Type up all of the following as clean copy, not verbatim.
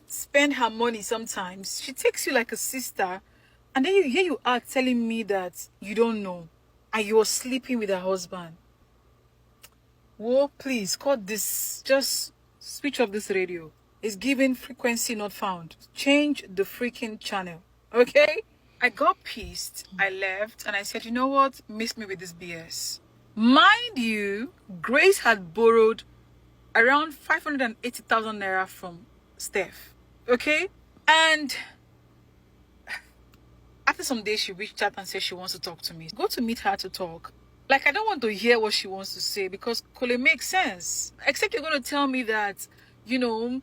spend her money sometimes. She takes you like a sister. And then here you are telling me that you don't know. And you're sleeping with her husband. Whoa, please, cut this. Just switch off this radio. It's giving frequency not found. Change the freaking channel. Okay? I got pissed. I left and I said, you know what? Miss me with this BS. Mind you, Grace had borrowed around 580,000 naira from Steph. Okay? And after some days, she reached out and said she wants to talk to me. Go to meet her to talk. Like, I don't want to hear what she wants to say because could it make sense? Except you're going to tell me that, you know,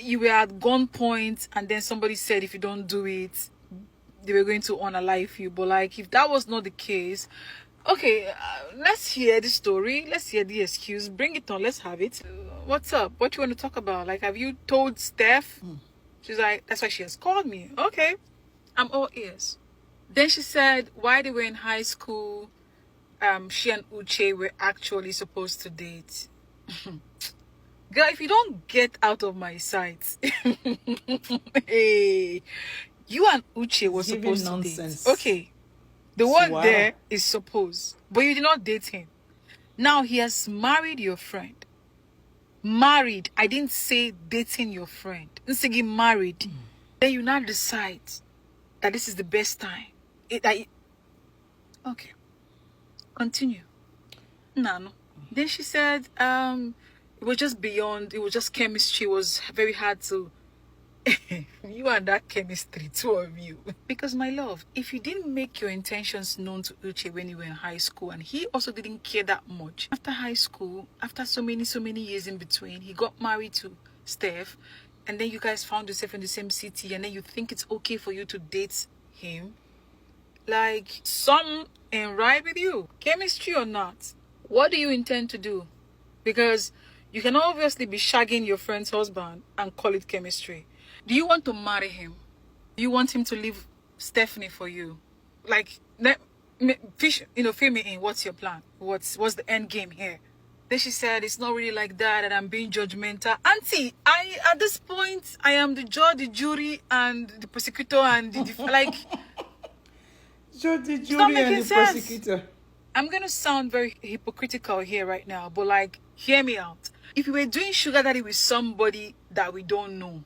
you were at gunpoint and then somebody said if you don't do it, they were going to unalive you. But like, if that was not the case, okay, let's hear the story. Let's hear the excuse. Bring it on. Let's have it. What's up? What you want to talk about? Like, have you told Steph? She's like, that's why she has called me. Okay. I'm all ears. Then she said, while they were in high school, she and Uche were actually supposed to date. Girl, if you don't get out of my sight, hey, you and Uche were supposed to date. Okay. The word there is supposed, but you did not date him. Now he has married your friend. Married. I didn't say dating your friend. I didn't say get married. Then you now decide that this is the best time. Okay. Continue. No. Then she said, it was just beyond, it was just chemistry. It was very hard to you and that chemistry, two of you. Because my love, if you didn't make your intentions known to Uche when you were in high school, and he also didn't care that much, after high school, after so many years in between, he got married to Steph, and then you guys found yourself in the same city, and then you think it's okay for you to date him. Like, some ain't right with you. Chemistry or not, what do you intend to do? Because you can obviously be shagging your friend's husband and call it chemistry. Do you want to marry him? Do you want him to leave Stephanie for you? Like, fill me in. What's your plan? What's the end game here? Then she said, it's not really like that, and I'm being judgmental. Auntie, at this point, I am the judge, the jury, and the prosecutor, and like... Judge, the jury, and the prosecutor. I'm going to sound very hypocritical here right now, but like, hear me out. If you were doing sugar daddy with somebody that we don't know,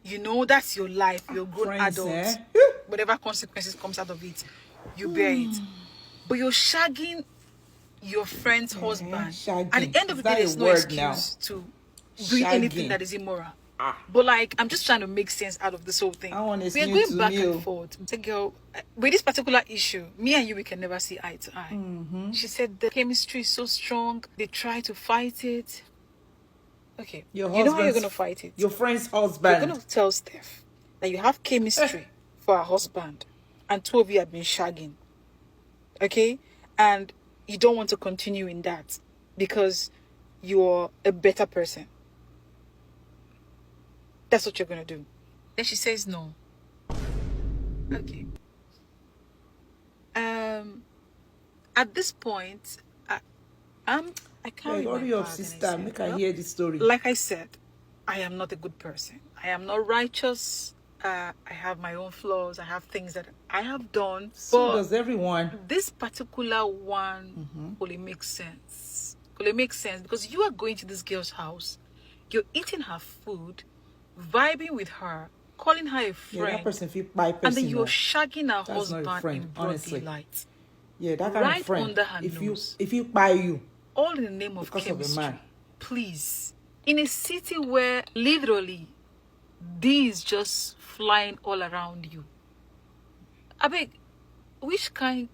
you know, that's your life. You're a good adult. Whatever consequences comes out of it, you bear it. But you're shagging your friend's husband. Shagging. At the end of the day, there's no excuse to do anything that is immoral. But like, I'm just trying to make sense out of this whole thing. We're going back and forth. The girl, with this particular issue, me and you, we can never see eye to eye. She said the chemistry is so strong. They try to fight it. Okay, you know how you're going to fight it? Your friend's husband. You're going to tell Steph that you have chemistry for her husband, and two of you have been shagging. Okay? And you don't want to continue in that because you're a better person. That's what you're going to do. Then she says no. Okay. At this point, I carry my bag and sister, make her hear the story. Like I said, I am not a good person. I am not righteous. I have my own flaws. I have things that I have done. So does everyone. This particular one, will it make sense? Will it make sense? Because you are going to this girl's house. You're eating her food, vibing with her, calling her a friend. Yeah, that person and then you're shagging her husband in broad daylight. Yeah, that kind of friend. Under her nose. If you buy you. All in the name of chemistry. Of please. In a city where literally these just flying all around you. I beg, which kind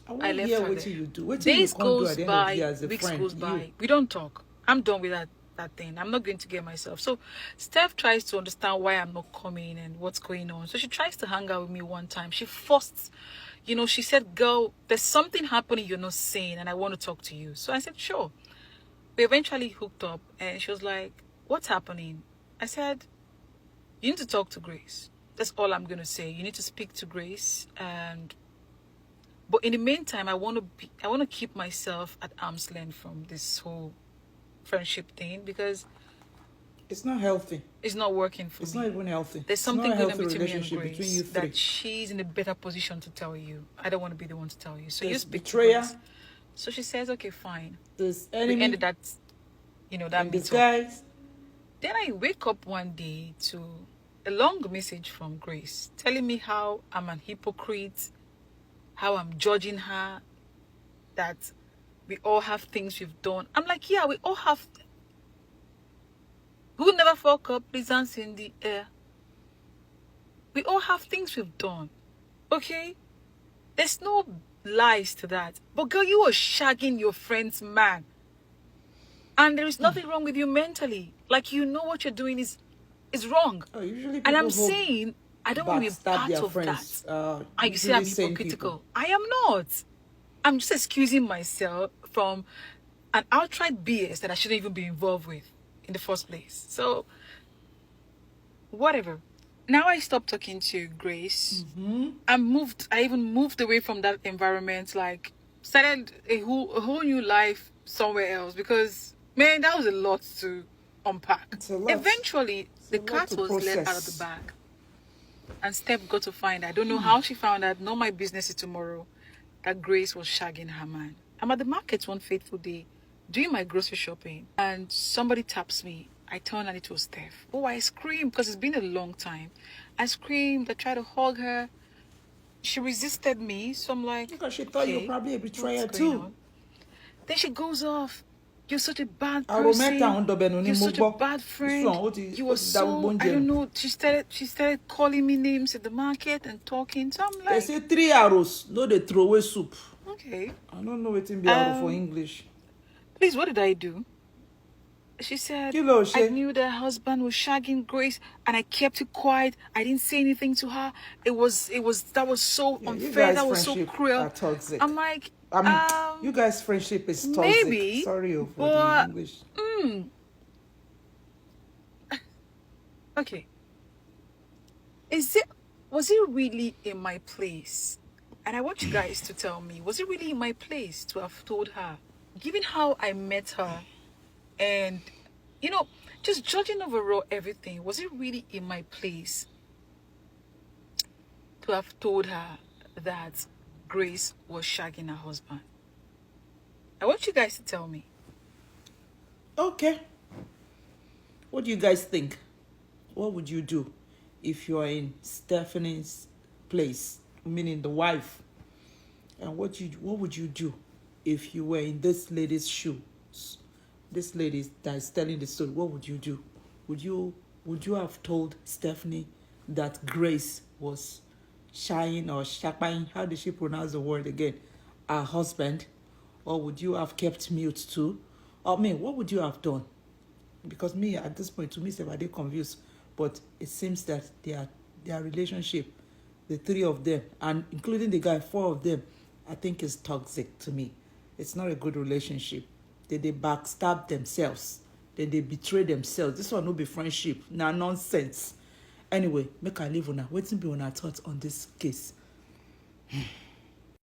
I left her there. You do. Days goes by, weeks goes by. We don't talk. I'm done with that thing. I'm not going to get myself. So Steph tries to understand why I'm not coming and what's going on. So she tries to hang out with me one time. She forced, you know, she said, girl, there's something happening you're not saying and I want to talk to you. So I said, sure. We eventually hooked up and she was like, what's happening? I said, you need to talk to Grace. That's all I'm going to say. You need to speak to Grace. But in the meantime, I want to keep myself at arm's length from this whole friendship thing, because It's not healthy. It's not working for me. It's not even healthy. There's something good between me and Grace that she's in a better position to tell you. I don't want to be the one to tell you. So you speak to Grace. So she says, okay, fine. There's enemy. We ended that, that meetup. Then I wake up one day to a long message from Grace telling me how I'm an hypocrite, how I'm judging her, that we all have things we've done. I'm like, yeah, we all have. Who never fuck up, please hands in the air. We all have things we've done. Okay? There's no lies to that. But girl, you were shagging your friend's man. And there is nothing wrong with you mentally. Like, you know what you're doing is wrong. Oh, usually and I'm saying, I don't want to be part of friends, that. You say I'm hypocritical. I am not. I'm just excusing myself from an outright BS that I shouldn't even be involved with in the first place. So, whatever. Now I stopped talking to Grace. I even moved away from that environment, like started a whole new life somewhere else, because man, that was a lot to unpack. Eventually the cat was let out of the bag and Steph got to find, I don't know how she found out, not my business is tomorrow, that Grace was shagging her man. I'm at the market one fateful day doing my grocery shopping and somebody taps me. I turn and it was Steph. Oh, I screamed because it's been a long time. I screamed, I tried to hug her. She resisted me, so I'm like, because she thought you were probably a betrayer too. Then she goes off. You're such a bad person. You're such a bad friend. You were so, I don't know. She started calling me names at the market and talking. So I'm like, they say 3 arrows, no they throw away soup. Okay. I don't know what in be arrow for English. Please, what did I do? She said, I knew that her husband was shagging Grace and I kept it quiet. I didn't say anything to her. That was so unfair. That was so cruel. I'm like, you guys' friendship is toxic. Maybe. Sorry for the English. Okay. Was it really in my place? And I want you guys to tell me, was it really in my place to have told her? Given how I met her, and, just judging overall everything, was it really in my place to have told her that Grace was shagging her husband? I want you guys to tell me. Okay. What do you guys think? What would you do if you are in Stephanie's place, meaning the wife? And what would you do if you were in this lady's shoes? This lady that is telling the story, what would you do? Would you have told Stephanie that Grace was shying or shaping, how did she pronounce the word again, her husband? Or would you have kept mute too? Or what would you have done? Because me, at this point, to me, I get confused. But it seems that their relationship, the three of them, and including the guy, 4 of them, I think is toxic to me. It's not a good relationship. They backstab themselves. They betray themselves. This one will be friendship. Nah, nonsense. Anyway, make I leave on. Waiting be on our thoughts on this case.